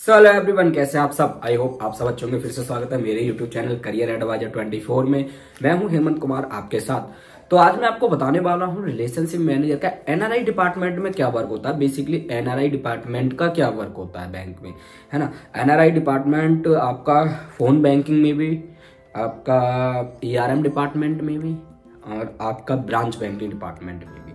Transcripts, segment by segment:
Hello everyone, कैसे आप सब। आई होप आप सब अच्छे होंगे। फिर से स्वागत है मेरे यूट्यूब चैनल करियर एडवाइजर 24 में। मैं हूं हेमंत कुमार आपके साथ। तो आज मैं आपको बताने वाला हूं रिलेशनशिप मैनेजर का एनआरआई डिपार्टमेंट में क्या वर्क होता है। बेसिकली एनआरआई डिपार्टमेंट का क्या वर्क होता है बैंक में, है ना। एनआरआई डिपार्टमेंट आपका फोन बैंकिंग में भी, आपका ईआरएम डिपार्टमेंट में भी और आपका ब्रांच बैंकिंग डिपार्टमेंट में भी,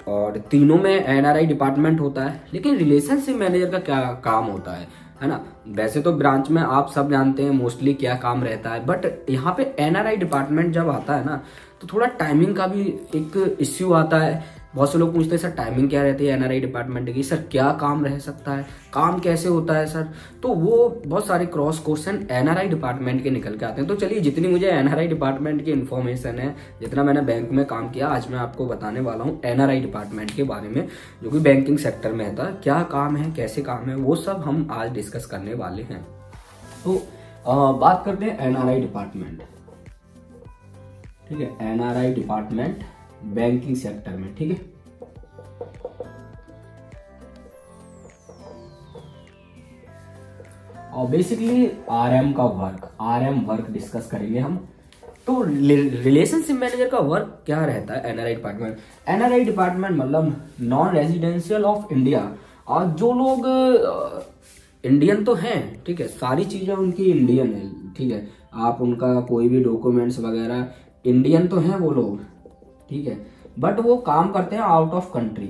और तीनों में एनआरआई डिपार्टमेंट होता है। लेकिन रिलेशनशिप मैनेजर का क्या काम होता है ना। वैसे तो ब्रांच में आप सब जानते हैं मोस्टली क्या काम रहता है, बट यहाँ पे एनआरआई डिपार्टमेंट जब आता है ना तो थोड़ा टाइमिंग का भी एक इश्यू आता है। बहुत से लोग पूछते हैं सर टाइमिंग क्या रहती है एनआरआई डिपार्टमेंट की, सर क्या काम रह सकता है, काम कैसे होता है सर। तो वो बहुत सारे क्रॉस क्वेश्चन एनआरआई डिपार्टमेंट के निकल के आते हैं। तो चलिए, जितनी मुझे एनआरआई डिपार्टमेंट की इन्फॉर्मेशन है, जितना मैंने बैंक में काम किया, आज मैं आपको बताने वाला हूँ एनआरआई डिपार्टमेंट के बारे में, जो कि बैंकिंग सेक्टर में है। क्या काम है, कैसे काम है, वो सब हम आज डिस्कस करने वाले हैं। तो बात करते हैं एनआरआई डिपार्टमेंट। ठीक है, एनआरआई डिपार्टमेंट बैंकिंग सेक्टर में। ठीक है, और बेसिकली आरएम वर्क डिस्कस करेंगे हम। तो रिलेशनशिप मैनेजर का वर्क क्या रहता है एनआरआई डिपार्टमेंट। एनआरआई डिपार्टमेंट मतलब नॉन रेजिडेंशियल ऑफ इंडिया, और जो लोग इंडियन तो हैं, ठीक है, सारी चीजें उनकी इंडियन है, ठीक है, आप उनका कोई भी डॉक्यूमेंट्स वगैरह इंडियन तो हैं वो लोग, ठीक है, बट वो काम करते हैं आउट ऑफ कंट्री।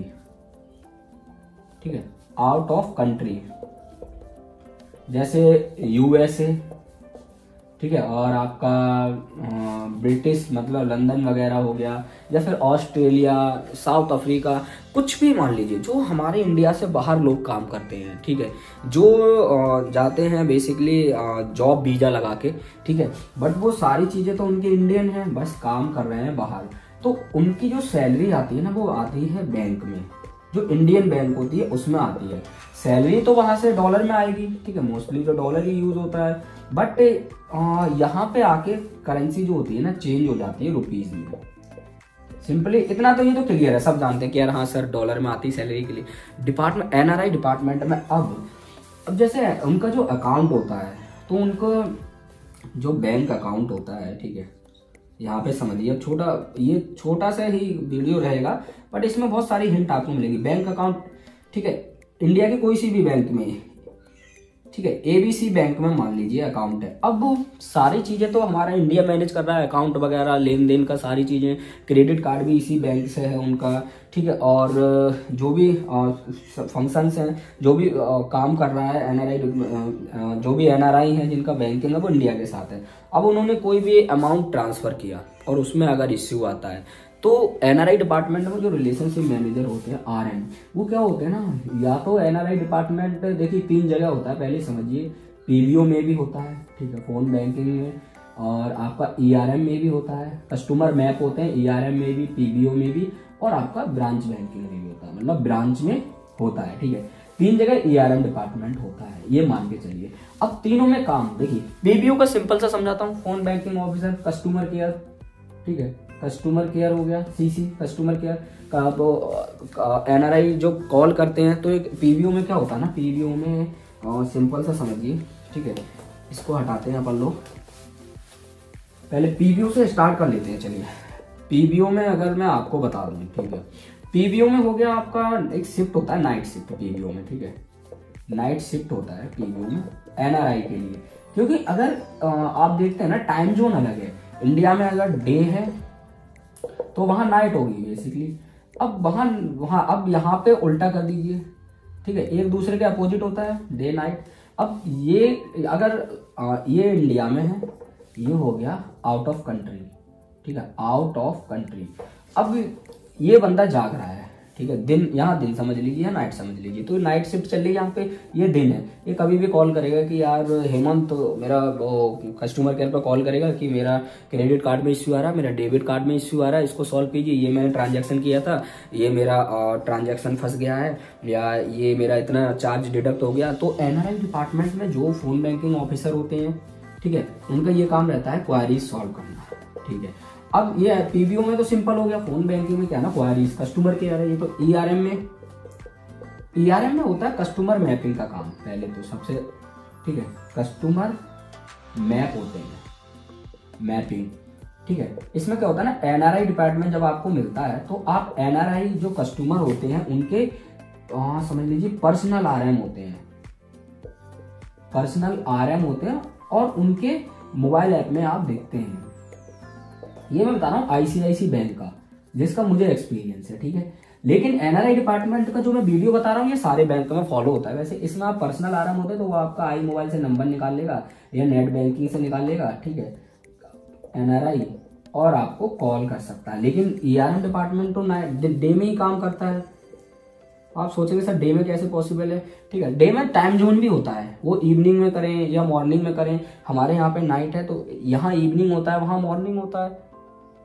ठीक है, आउट ऑफ कंट्री, जैसे यूएसए, ठीक है, और आपका ब्रिटिश मतलब लंदन वगैरह हो गया, या फिर ऑस्ट्रेलिया, साउथ अफ्रीका, कुछ भी मान लीजिए जो हमारे इंडिया से बाहर लोग काम करते हैं। ठीक है, जो जाते हैं बेसिकली जॉब वीजा लगा के, ठीक है, बट वो सारी चीजें तो उनकी इंडियन है, बस काम कर रहे हैं बाहर। तो उनकी जो सैलरी आती है ना, वो आती है बैंक में, जो इंडियन बैंक होती है उसमें आती है सैलरी। तो वहां से डॉलर में आएगी, ठीक है, मोस्टली तो डॉलर ही यूज होता है, बट यहाँ पे आके करेंसी जो होती है ना चेंज हो जाती है रुपीज में। सिंपली इतना तो, ये तो क्लियर है, सब जानते हैं कि यार हाँ सर डॉलर में आती है सैलरी के लिए। डिपार्टमेंट एनआरआई डिपार्टमेंट में अब जैसे उनका जो अकाउंट होता है, तो उनको जो बैंक अकाउंट होता है, ठीक है, यहाँ पे समझिए। अब ये छोटा सा ही वीडियो रहेगा, बट इसमें बहुत सारी हिंट आपको मिलेगी। बैंक अकाउंट, ठीक है, इंडिया के कोई सी भी बैंक में, ठीक है, एबीसी बैंक में मान लीजिए अकाउंट है। अब वो सारी चीजें तो हमारा इंडिया मैनेज कर रहा है, अकाउंट वगैरह लेन देन का सारी चीजें, क्रेडिट कार्ड भी इसी बैंक से है उनका, ठीक है, और जो भी फंक्शंस हैं, जो भी काम कर रहा है एनआरआई, जो भी एनआरआई है जिनका बैंकिंग है वो इंडिया के साथ है। अब उन्होंने कोई भी अमाउंट ट्रांसफर किया और उसमें अगर इश्यू आता है, तो एनआरआई डिपार्टमेंट में जो रिलेशनशिप मैनेजर होते हैं आरएम, वो क्या होते हैं ना, या तो एनआरआई डिपार्टमेंट देखिए 3 जगह होता है, पहले समझिए। पीबीओ में भी होता है, ठीक है, फोन बैंकिंग में, और आपका ईआरएम में भी होता है। कस्टमर मैप होते हैं ईआरएम में भी, पीबीओ में भी, और आपका ब्रांच बैंकिंग में भी होता है, मतलब ब्रांच में होता है। ठीक है, 3 जगह ईआरएम डिपार्टमेंट होता है, ये मान के चलिए। अब तीनों में काम देखिए, पीबीओ का सिंपल सा समझाता हूँ, phone banking officer, customer care, ठीक है, कस्टमर केयर हो गया, सीसी कस्टमर केयर का। वो एनआरआई जो कॉल करते हैं, तो एक पीबीओ में क्या होता है ना, पीबीओ में सिंपल सा समझिए, ठीक है, इसको हटाते हैं अपन लोग, पहले पीबीओ से स्टार्ट कर लेते हैं। चलिए, पीबीओ में अगर मैं आपको बता दूं, ठीक है, पीबीओ में हो गया आपका एक शिफ्ट होता है नाइट शिफ्ट पीबीओ में, ठीक है, नाइट शिफ्ट होता है पीबीओ में एनआरआई के लिए। क्योंकि अगर आप देखते हैं ना, टाइम जोन अलग है। इंडिया में अगर डे है तो वहां नाइट होगी बेसिकली। अब वहां अब यहाँ पे उल्टा कर दीजिए, ठीक है, एक दूसरे के अपोजिट होता है डे नाइट। अब ये अगर ये इंडिया में है, ये हो गया आउट ऑफ कंट्री, ठीक है, आउट ऑफ कंट्री। अब ये बंदा जाग रहा है, ठीक है, दिन, यहाँ दिन समझ लीजिए, नाइट समझ लीजिए, तो नाइट शिफ्ट चल रही है यहाँ पे, ये दिन है। ये कभी भी कॉल करेगा कि यार हेमंत, तो मेरा वो कस्टमर केयर पर कॉल करेगा कि मेरा क्रेडिट कार्ड में इश्यू आ रहा है, मेरा डेबिट कार्ड में इश्यू आ रहा है, इसको सॉल्व कीजिए, ये मैंने ट्रांजैक्शन किया था, ये मेरा ट्रांजैक्शन फंस गया है, या ये मेरा इतना चार्ज डिडक्ट हो गया। तो एनआरआई डिपार्टमेंट में जो फोन बैंकिंग ऑफिसर होते हैं, ठीक है, उनका ये काम रहता है क्वारीज सॉल्व करना, ठीक है। अब ये पीबीओ में तो सिंपल हो गया, फोन बैंकिंग में क्या ना क्वारीज, कस्टमर केयर है, ये तो ईआरएम में, ईआरएम में होता है कस्टमर मैपिंग का काम पहले तो सबसे, ठीक है, कस्टमर मैप होते हैं, मैपिंग, ठीक है। इसमें क्या होता है ना, एनआरआई डिपार्टमेंट जब आपको मिलता है तो आप एनआरआई जो कस्टमर होते हैं उनके समझ लीजिए पर्सनल आरएम होते हैं, पर्सनल आरएम होते हैं और उनके मोबाइल ऐप में आप देखते हैं। ये मैं बता रहा हूँ आईसीआईसी बैंक का, जिसका मुझे एक्सपीरियंस है, ठीक है। लेकिन एनआरआई डिपार्टमेंट का जो मैं वीडियो बता रहा हूँ ये सारे बैंक में फॉलो होता है। वैसे इसमें आप पर्सनल आरएम होते हैं तो वो आपका आई मोबाइल से नंबर निकाल लेगा या नेट बैंकिंग से निकाल लेगा, ठीक है, एनआरआई, और आपको कॉल कर सकता है। लेकिन ईआरएम डिपार्टमेंट तो डे में ही काम करता है। आप सोचेंगे सर डे में कैसे पॉसिबल है, ठीक है, डे में टाइम जोन भी होता है, वो इवनिंग में करें या मॉर्निंग में करें। हमारे यहाँ पे नाइट है तो यहाँ इवनिंग होता है, वहाँ मॉर्निंग होता है,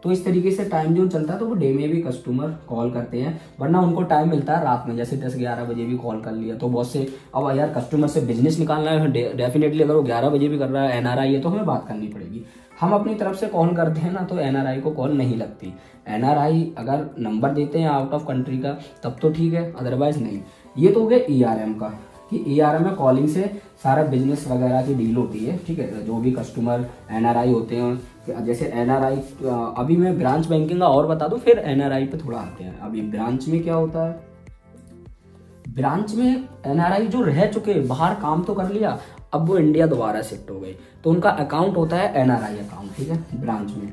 तो इस तरीके से टाइम जोन चलता है। तो वो डे में भी कस्टमर कॉल करते हैं, वरना उनको टाइम मिलता है रात में, जैसे 10-11 बजे भी कॉल कर लिया तो बहुत से, अब यार कस्टमर से बिजनेस निकालना है डेफिनेटली, अगर वो 11 बजे भी कर रहा है, एनआरआई है तो हमें बात करनी पड़ेगी। हम अपनी तरफ से कॉल करते हैं ना तो एनआरआई को कॉल नहीं लगती। एनआरआई अगर नंबर देते हैं आउट ऑफ कंट्री का तब तो ठीक है, अदरवाइज नहीं। ये तो हो गया ईआरएम का, कि ईआरएम में कॉलिंग से सारा बिजनेस वगैरह की डील होती है, ठीक है। जो भी कस्टमर एनआरआई होते हैं, जैसे एनआरआई, अभी मैं ब्रांच बैंकिंग का और बता दूं फिर एनआरआई पे थोड़ा आते हैं। अभी ब्रांच में क्या होता है, ब्रांच में एनआरआई जो रह चुके, बाहर काम तो कर लिया, अब वो इंडिया दोबारा शिफ्ट हो गए तो उनका अकाउंट होता है एनआरआई अकाउंट, ठीक है। ब्रांच में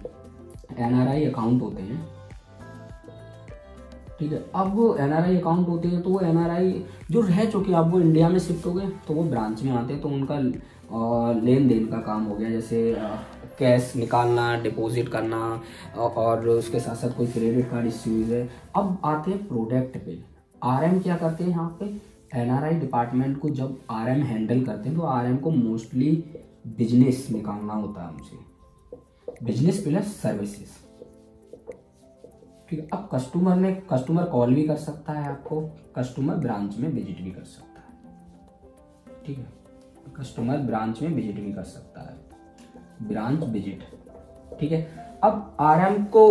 एनआरआई अकाउंट होते हैं, ठीक है। अब वो एनआरआई अकाउंट होते हैं तो वो एनआरआई जो रह चुके, अब वो इंडिया में शिफ्ट हो गए तो वो ब्रांच में आते हैं, तो उनका लेन देन का काम हो गया, जैसे कैश निकालना, डिपॉजिट करना, और उसके साथ साथ कोई क्रेडिट कार्ड इश्यूज है। अब आते हैं प्रोडक्ट पे। आरएम क्या करते हैं यहाँ पे, एनआरआई डिपार्टमेंट को जब आरएम हैंडल करते हैं तो आरएम को मोस्टली बिजनेस निकालना होता है उनसे, बिजनेस प्लस सर्विसेज, ठीक है। अब कस्टमर कॉल भी कर सकता है आपको, कस्टमर ब्रांच में विजिट भी कर सकता है, ठीक है, कस्टमर ब्रांच में विजिट भी कर सकता है, ब्रांच विजिट, ठीक है। अब आरएम को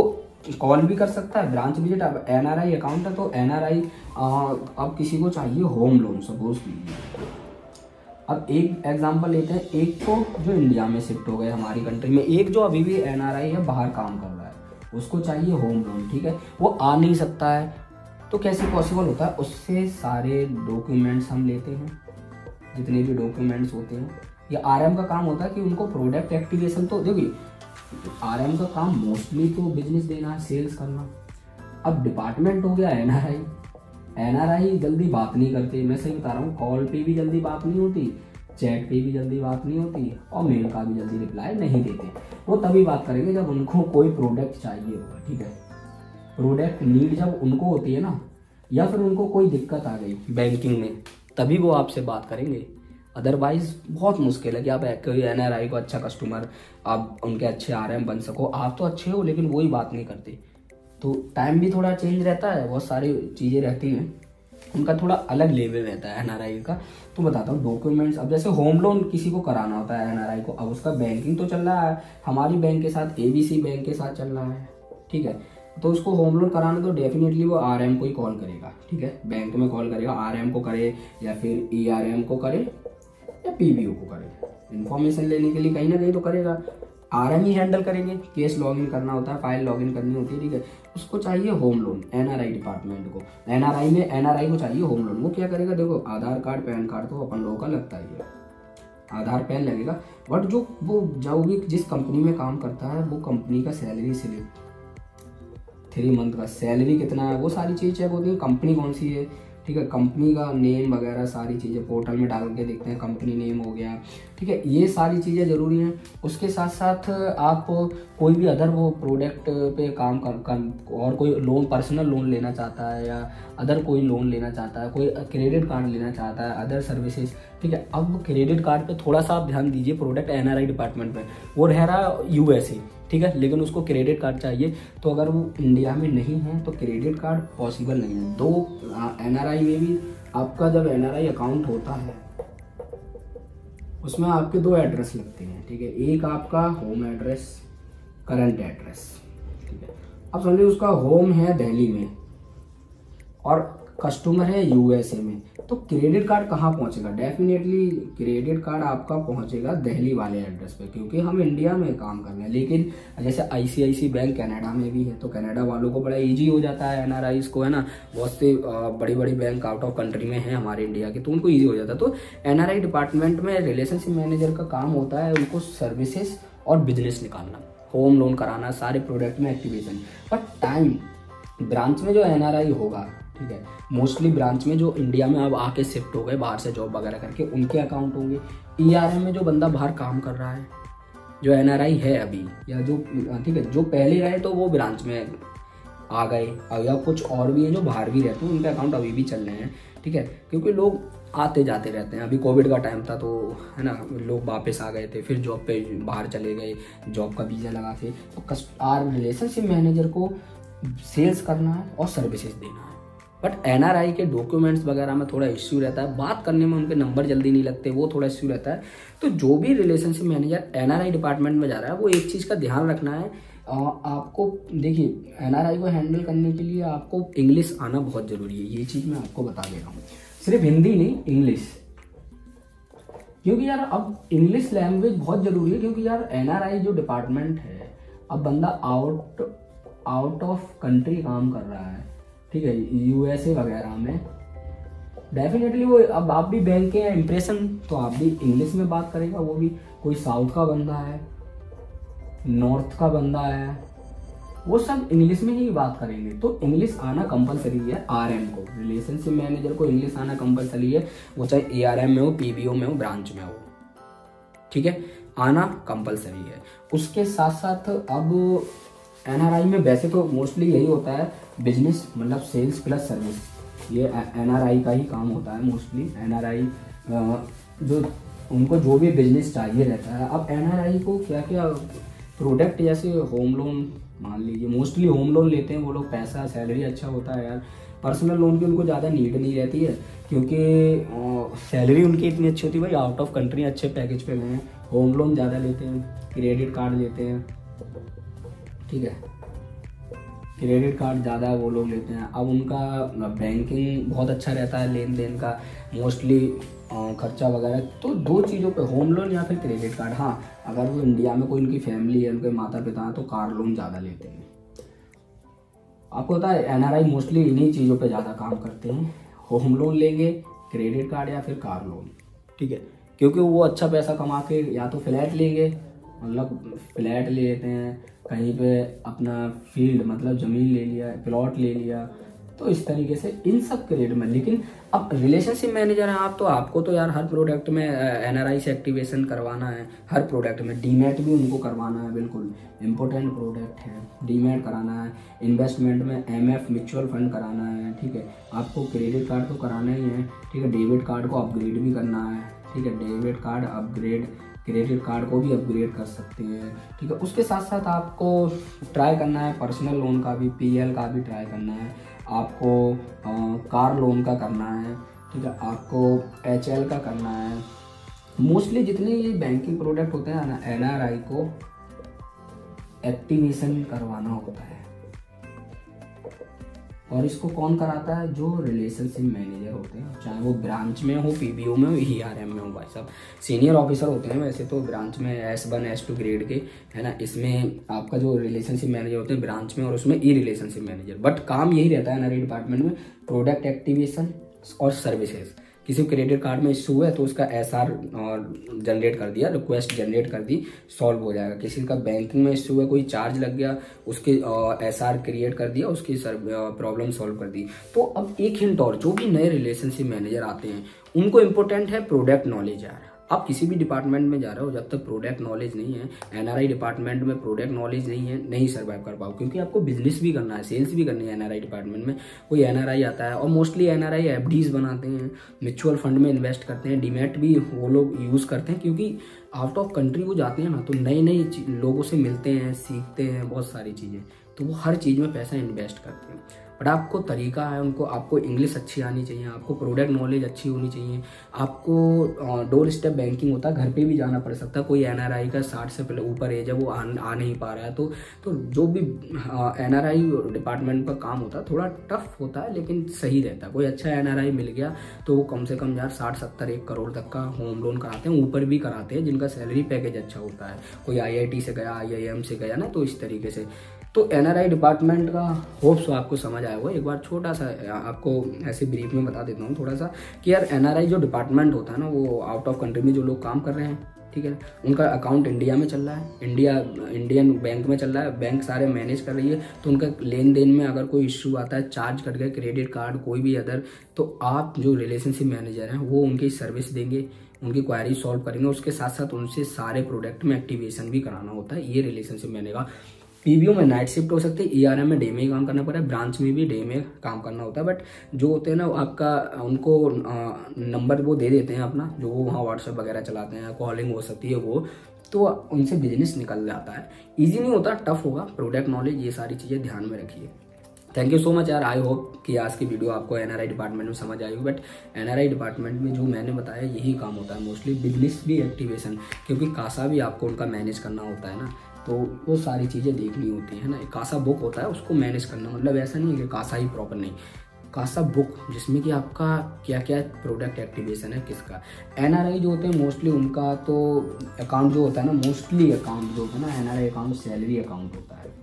कॉल भी कर सकता है, ब्रांच विजिट। अब एनआरआई अकाउंट है तो एनआरआई अब किसी को चाहिए होम लोन, सपोज कीजिए, अब एक एग्जांपल लेते हैं, एक तो जो इंडिया में शिफ्ट हो गए हमारी कंट्री में, एक जो अभी भी एनआरआई है बाहर काम कर रहा है, उसको चाहिए होम लोन, ठीक है, वो आ नहीं सकता है तो कैसे पॉसिबल होता है, उससे सारे डॉक्यूमेंट्स हम लेते हैं, जितने भी डॉक्यूमेंट्स होते हैं। ये आरएम का काम होता है कि उनको प्रोडक्ट एक्टिवेशन, तो देखिए आरएम का काम मोस्टली तो बिजनेस देना है, सेल्स करना। अब डिपार्टमेंट हो गया एनआरआई, एनआरआई जल्दी बात नहीं करते, मैं सही बता रहा हूँ, कॉल पे भी जल्दी बात नहीं होती, चैट पे भी जल्दी बात नहीं होती, और मेल का भी जल्दी रिप्लाई नहीं देते। वो तभी बात करेंगे जब उनको कोई प्रोडक्ट चाहिए होगा, ठीक है, प्रोडक्ट नीड जब उनको होती है ना, या फिर उनको कोई दिक्कत आ गई बैंकिंग में, तभी वो आपसे बात करेंगे। अदरवाइज बहुत मुश्किल है कि आप कोई एनआरआई को अच्छा कस्टमर, आप उनके अच्छे आरएम बन सको। आप तो अच्छे हो लेकिन वो ही बात नहीं करते, तो टाइम भी थोड़ा चेंज रहता है, बहुत सारी चीज़ें रहती हैं, उनका थोड़ा अलग लेवल रहता है एनआरआई का। तो बताता हूँ डॉक्यूमेंट्स, अब जैसे होम लोन किसी को कराना होता है एनआरआई को, अब उसका बैंकिंग तो चल रहा है हमारी बैंक के साथ, एबीसी बैंक के साथ चल रहा है, ठीक है, तो उसको होम लोन कराना तो डेफिनेटली वो आरएम को ही कॉल करेगा, ठीक है, बैंक में कॉल करेगा, आरएम को करे या फिर ईआरएम को करे या पीबीओ को करे, इन्फॉर्मेशन लेने के लिए कहीं ना कहीं तो करेगा, आरएम ही हैंडल करेंगे। केस लॉगिन करना होता है, फाइल लॉगिन करनी होती है, ठीक है, उसको चाहिए होम लोन एनआरआई डिपार्टमेंट को, एनआरआई में एनआरआई को चाहिए होम लोन। वो क्या करेगा, देखो आधार कार्ड पैन कार्ड तो अपन लोगों का लगता ही है, आधार पैन लगेगा, बट जो भी जिस कंपनी में काम करता है वो कंपनी का सैलरी स्लिप, 3 मंथ का सैलरी कितना है, वो सारी चीज़ चेक होती है, कंपनी कौन सी है, ठीक है, कंपनी का नेम वगैरह सारी चीज़ें पोर्टल में डाल के देखते हैं, कंपनी नेम हो गया, ठीक है, ये सारी चीज़ें ज़रूरी हैं। उसके साथ साथ आप कोई भी अदर वो प्रोडक्ट पे काम कर और कोई लोन, पर्सनल लोन लेना चाहता है या अदर कोई लोन लेना चाहता है, कोई क्रेडिट कार्ड लेना चाहता है, अदर सर्विसेज, ठीक है। अब क्रेडिट कार्ड पे थोड़ा सा आप ध्यान दीजिए, प्रोडक्ट एनआरआई डिपार्टमेंट पे वो रह रहा यूएसए, ठीक है, लेकिन उसको क्रेडिट कार्ड चाहिए, तो अगर वो इंडिया में नहीं है तो क्रेडिट कार्ड पॉसिबल नहीं है। दो एनआरआई में भी आपका जब एनआरआई अकाउंट होता है उसमें आपके 2 एड्रेस लगते हैं, ठीक है, एक आपका होम एड्रेस, करंट एड्रेस, ठीक है। अब समझिए उसका होम है दिल्ली में और कस्टमर है यूएसए में, तो क्रेडिट कार्ड कहाँ पहुंचेगा? डेफिनेटली क्रेडिट कार्ड आपका पहुंचेगा दिल्ली वाले एड्रेस पे, क्योंकि हम इंडिया में काम कर रहे हैं। लेकिन जैसे आईसीआईसी बैंक कनाडा में भी है, तो कनाडा वालों को बड़ा इजी हो जाता है, एनआरआईज को, है ना। बहुत से बड़ी बड़ी बैंक आउट ऑफ कंट्री में है हमारे इंडिया के, तो उनको ईजी हो जाता है। तो एनआरआई डिपार्टमेंट में रिलेशनशिप मैनेजर का काम होता है उनको सर्विसेज और बिजनेस निकालना, होम लोन कराना, सारे प्रोडक्ट में एक्टिवेशन। बट टाइम ब्रांच में जो एनआरआई होगा, ठीक है, मोस्टली ब्रांच में जो इंडिया में अब आके शिफ्ट हो गए बाहर से जॉब वगैरह करके, उनके अकाउंट होंगे। ईआरएम में जो बंदा बाहर काम कर रहा है, जो एनआरआई है अभी, या जो, ठीक है, जो पहले रहे तो वो ब्रांच में आ गए, या कुछ और भी है जो बाहर भी रहते हैं, उनके अकाउंट अभी भी चल रहे हैं, ठीक है, क्योंकि लोग आते जाते रहते हैं। अभी कोविड का टाइम था, तो है ना, लोग वापस आ गए थे, फिर जॉब पे बाहर चले गए, जॉब का वीज़ा लगा थे। तो आर रिलेशनशिप मैनेजर को सेल्स करना है और सर्विसेज देना है। बट एनआरआई के डॉक्यूमेंट्स वगैरह में थोड़ा इश्यू रहता है, बात करने में उनके नंबर जल्दी नहीं लगते, वो थोड़ा इश्यू रहता है। तो जो भी रिलेशनशिप मैनेजर एनआरआई डिपार्टमेंट में जा रहा है, वो एक चीज़ का ध्यान रखना है, आपको देखिए, एनआरआई को हैंडल करने के लिए आपको इंग्लिश आना बहुत ज़रूरी है। ये चीज़ मैं आपको बता दे रहा हूँ, सिर्फ हिंदी नहीं, इंग्लिश, क्योंकि यार अब इंग्लिश लैंग्वेज बहुत ज़रूरी है। क्योंकि यार एनआरआई जो डिपार्टमेंट है, अब बंदा आउट ऑफ कंट्री काम कर रहा है, ठीक है, यूएसए वगैरह में, डेफिनेटली वो, अब आप भी बैंक के हैं इम्प्रेशन, तो आप भी इंग्लिश में बात करेगा। वो भी कोई साउथ का बंदा है, नॉर्थ का बंदा है, वो सब इंग्लिश में ही बात करेंगे। तो इंग्लिश आना कंपलसरी है आरएम को, रिलेशनशिप मैनेजर को इंग्लिश आना कंपलसरी है, वो चाहे एआरएम में हो, पीबीओ में हो, ब्रांच में हो, ठीक है, आना कंपलसरी है। उसके साथ साथ अब एनआरआई में वैसे तो मोस्टली यही होता है, बिजनेस मतलब सेल्स प्लस सर्विस, ये एनआरआई का ही काम होता है मोस्टली। एनआरआई जो उनको जो भी बिजनेस चाहिए रहता है। अब एनआरआई को क्या क्या प्रोडक्ट, जैसे होम लोन मान लीजिए, मोस्टली होम लोन लेते हैं वो लोग, पैसा सैलरी अच्छा होता है यार। पर्सनल लोन की उनको ज़्यादा नीड नहीं रहती है, क्योंकि सैलरी उनकी इतनी अच्छी होती है, भाई आउट ऑफ कंट्री अच्छे पैकेज पे गए हैं। होम लोन ज़्यादा लेते हैं, क्रेडिट कार्ड लेते हैं, ठीक है, क्रेडिट कार्ड ज़्यादा वो लोग लेते हैं। अब उनका बैंकिंग बहुत अच्छा रहता है, लेन देन का मोस्टली खर्चा वगैरह। तो दो चीज़ों पे, होम लोन या फिर क्रेडिट कार्ड। हाँ, अगर वो इंडिया में कोई उनकी फैमिली है, उनके माता पिता हैं, तो कार लोन ज़्यादा लेते हैं। आपको पता है एनआरआई मोस्टली इन्हीं चीज़ों पे ज़्यादा काम करते हैं, होम लोन लेंगे, क्रेडिट कार्ड या फिर कार लोन, ठीक है, क्योंकि वो अच्छा पैसा कमा के या तो फ्लैट लेंगे, मतलब फ्लैट ले लेते हैं कहीं पे, अपना फील्ड मतलब ज़मीन ले लिया, प्लॉट ले लिया, तो इस तरीके से इन सब के रेट में। लेकिन अब रिलेशनशिप मैनेजर हैं आप, तो आपको तो यार हर प्रोडक्ट में एनआरआई से एक्टिवेशन करवाना है, हर प्रोडक्ट में डीमैट भी उनको करवाना है, बिल्कुल इम्पोर्टेंट प्रोडक्ट है, डीमैट कराना है, इन्वेस्टमेंट में एमएफ म्यूचुअल फंड कराना है, ठीक है, आपको क्रेडिट कार्ड तो कराना ही है, ठीक है, डेबिट कार्ड को अपग्रेड भी करना है, ठीक है, debit card upgrade, credit card को भी अपग्रेड कर सकते हैं, ठीक है। उसके साथ साथ आपको ट्राई करना है पर्सनल लोन का भी, पीएल का भी ट्राई करना है, आपको कार लोन का करना है, ठीक है, आपको एचएल का करना है। मोस्टली जितने ये बैंकिंग प्रोडक्ट होते हैं ना, एनआरआई को एक्टिवेशन करवाना होता है, और इसको कौन कराता है? जो रिलेशनशिप मैनेजर होते हैं, चाहे वो ब्रांच में हो, पीबीओ में हो, ईआरएम में हो, भाई साहब सीनियर ऑफिसर होते हैं वैसे तो ब्रांच में, S1 S2 ग्रेड के, है ना। इसमें आपका जो रिलेशनशिप मैनेजर होते हैं ब्रांच में, और उसमें ई रिलेशनशिप मैनेजर। बट काम यही रहता है एनआरआई डिपार्टमेंट में, प्रोडक्ट एक्टिवेशन और सर्विसेज। किसी क्रेडिट कार्ड में इशू है तो उसका एसआर जनरेट कर दिया, रिक्वेस्ट जनरेट कर दी, सॉल्व हो जाएगा। किसी का बैंकिंग में इशू है, कोई चार्ज लग गया, उसके एसआर क्रिएट कर दिया, उसकी प्रॉब्लम सॉल्व कर दी। तो अब एक हिंट और, जो भी नए रिलेशनशिप मैनेजर आते हैं उनको इम्पोर्टेंट है प्रोडक्ट नॉलेज यार। आप किसी भी डिपार्टमेंट में जा रहे हो, जब तक प्रोडक्ट नॉलेज नहीं है, एनआरआई डिपार्टमेंट में प्रोडक्ट नॉलेज नहीं है, नहीं सर्वाइव कर पाओ, क्योंकि आपको बिजनेस भी करना है, सेल्स भी करनी है एनआरआई डिपार्टमेंट में। कोई एनआरआई आता है, और मोस्टली एनआरआई एफडीज बनाते हैं, म्यूचुअल फंड में इन्वेस्ट करते हैं, डीमैट भी वो लोग यूज़ करते हैं, क्योंकि आउट ऑफ कंट्री वो जाते हैं ना, तो नई नई लोगों से मिलते हैं, सीखते हैं बहुत सारी चीज़ें, तो वो हर चीज़ में पैसा इन्वेस्ट करते हैं। बट आपको तरीका है, उनको आपको इंग्लिश अच्छी आनी चाहिए, आपको प्रोडक्ट नॉलेज अच्छी होनी चाहिए, आपको डोर स्टेप बैंकिंग होता है, घर पे भी जाना पड़ सकता है। कोई एनआरआई का 60 से ऊपर एज है, वो आ नहीं पा रहा है, तो जो भी एनआरआई डिपार्टमेंट का काम होता है थोड़ा टफ होता है लेकिन सही रहता है। कोई अच्छा एनआरआई मिल गया तो वो कम से कम यार 60-70 1 करोड़ तक का होम लोन कराते हैं, ऊपर भी कराते हैं, जिनका सैलरी पैकेज अच्छा होता है। कोई आईआईटी से गया, आईआईएम से गया ना, तो इस तरीके से। तो एनआरआई डिपार्टमेंट का होप्स आपको समझ आया होगा। एक बार छोटा सा आपको ऐसे ब्रीफ में बता देता हूँ थोड़ा सा कि यार एनआरआई जो डिपार्टमेंट होता है ना, वो आउट ऑफ कंट्री में जो लोग काम कर रहे हैं, ठीक है, उनका अकाउंट इंडिया में चल रहा है, इंडियन बैंक में चल रहा है, बैंक सारे मैनेज कर रही है, तो उनका लेन देन में अगर कोई इश्यू आता है, चार्ज कट गए, क्रेडिट कार्ड, कोई भी अदर, तो आप जो रिलेशनशिप मैनेजर हैं वो उनकी सर्विस देंगे, उनकी क्वायरी सॉल्व करेंगे, उसके साथ साथ उनसे सारे प्रोडक्ट में एक्टिवेशन भी कराना होता है। ये रिलेशनशिप मैनेजर का पीबीओ में नाइट शिफ्ट हो सकती है, ईआरएम में डे में ही काम करना पड़ा है, ब्रांच में भी डे में काम करना होता है। बट जो होते हैं ना आपका, उनको नंबर वो दे देते हैं अपना, जो वो वहाँ व्हाट्सएप वगैरह चलाते हैं, कॉलिंग हो सकती है वो, तो उनसे बिजनेस निकल जाता है। ईजी नहीं होता, टफ होगा। प्रोडक्ट नॉलेज, ये सारी चीज़ें ध्यान में रखिए। थैंक यू सो मच यार। आई होप कि आज की वीडियो आपको एनआरआई डिपार्टमेंट में समझ आई। बट एनआरआई डिपार्टमेंट में जो मैंने बताया यही काम होता है मोस्टली, बिजनेस भी एक्टिवेशन, क्योंकि कासा भी आपको उनका मैनेज करना होता है ना, तो वो सारी चीज़ें देखनी होती है ना। एक कासा बुक होता है, उसको मैनेज करना, मतलब ऐसा नहीं है कि कासा ही प्रॉपर नहीं, कासा बुक जिसमें कि आपका क्या क्या प्रोडक्ट एक्टिवेशन है किसका। एनआरआई जो होते हैं मोस्टली उनका तो अकाउंट जो होता है ना, मोस्टली अकाउंट जो होता है ना, एनआरआई अकाउंट सैलरी अकाउंट होता है।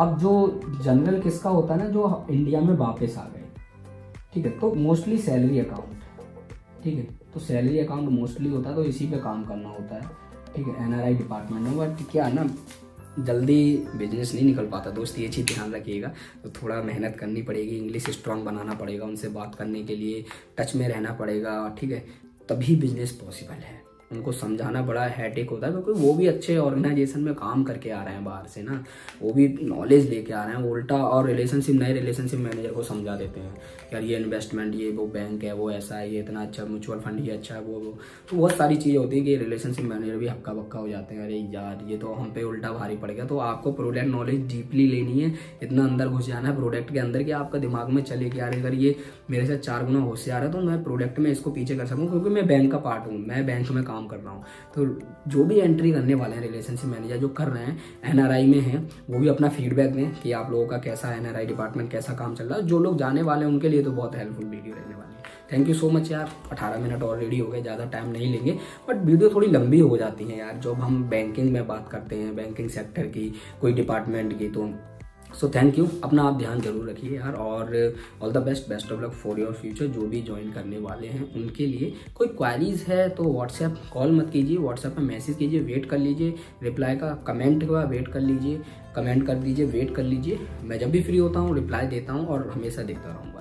अब जो जनरल किसका होता है ना, जो इंडिया में वापस आ गए, ठीक है, तो मोस्टली सैलरी अकाउंट, ठीक है, तो सैलरी अकाउंट मोस्टली होता है, तो इसी पे काम करना होता है, ठीक है, एनआरआई डिपार्टमेंट में। बट क्या है ना, जल्दी बिजनेस नहीं निकल पाता दोस्त, ये चीज़ ध्यान रखिएगा। तो थोड़ा मेहनत करनी पड़ेगी, इंग्लिश स्ट्रांग बनाना पड़ेगा, उनसे बात करने के लिए टच में रहना पड़ेगा, ठीक है, तभी बिजनेस पॉसिबल है। उनको समझाना बड़ा हेडेक होता है, क्योंकि वो भी अच्छे ऑर्गेनाइजेशन में काम करके आ रहे हैं बाहर से ना, वो भी नॉलेज लेके आ रहे हैं उल्टा, और नए रिलेशनशिप मैनेजर को समझा देते हैं यार ये इन्वेस्टमेंट, ये वो बैंक है, वो ऐसा है, ये इतना अच्छा म्यूचुअल फंड, ये अच्छा है, वो तो बहुत सारी चीज़ें होती है कि रिलेशनशिप मैनेजर भी हक्का बक्का हो जाते हैं, अरे यार ये तो हम पे उल्टा भारी पड़ गया। तो आपको प्रोडक्ट नॉलेज डीपली लेनी है, इतना अंदर घुस जाना है प्रोडक्ट के अंदर कि आपका दिमाग में चले कि यार अगर ये मेरे से 4 गुना होशियार है तो मैं प्रोडक्ट में इसको पीछे कर सकूँ, क्योंकि मैं बैंक का पार्ट हूँ, मैं बैंक में काम कर रहा हूँ। तो जो भी एंट्री करने वाले हैं रिलेशनशिप मैनेजर जो कर रहे हैं एनआरआई में हैं, वो भी अपना फीडबैक दें कि आप लोगों का कैसा एनआरआई डिपार्टमेंट कैसा काम चल रहा है। जो लोग जाने वाले हैं उनके लिए तो बहुत हेल्पफुल वीडियो रहने वाली है। थैंक यू सो मच यार। 18 मिनट ऑलरेडी हो गए, ज़्यादा टाइम नहीं लेंगे, बट वीडियो थोड़ी लंबी हो जाती है यार जब हम बैंकिंग में बात करते हैं, बैंकिंग सेक्टर की, कोई डिपार्टमेंट की। तो सो थैंक यू, अपना आप ध्यान जरूर रखिए यार, और all the best of luck for your future. जो भी ज्वाइन करने वाले हैं उनके लिए कोई क्वारीज है तो व्हाट्सएप कॉल मत कीजिए, व्हाट्सएप पे मैसेज कीजिए, वेट कर लीजिए रिप्लाई का, कमेंट का वेट कर लीजिए, कमेंट कर दीजिए, वेट कर लीजिए। मैं जब भी फ्री होता हूँ रिप्लाई देता हूँ और हमेशा देखता रहूँगा।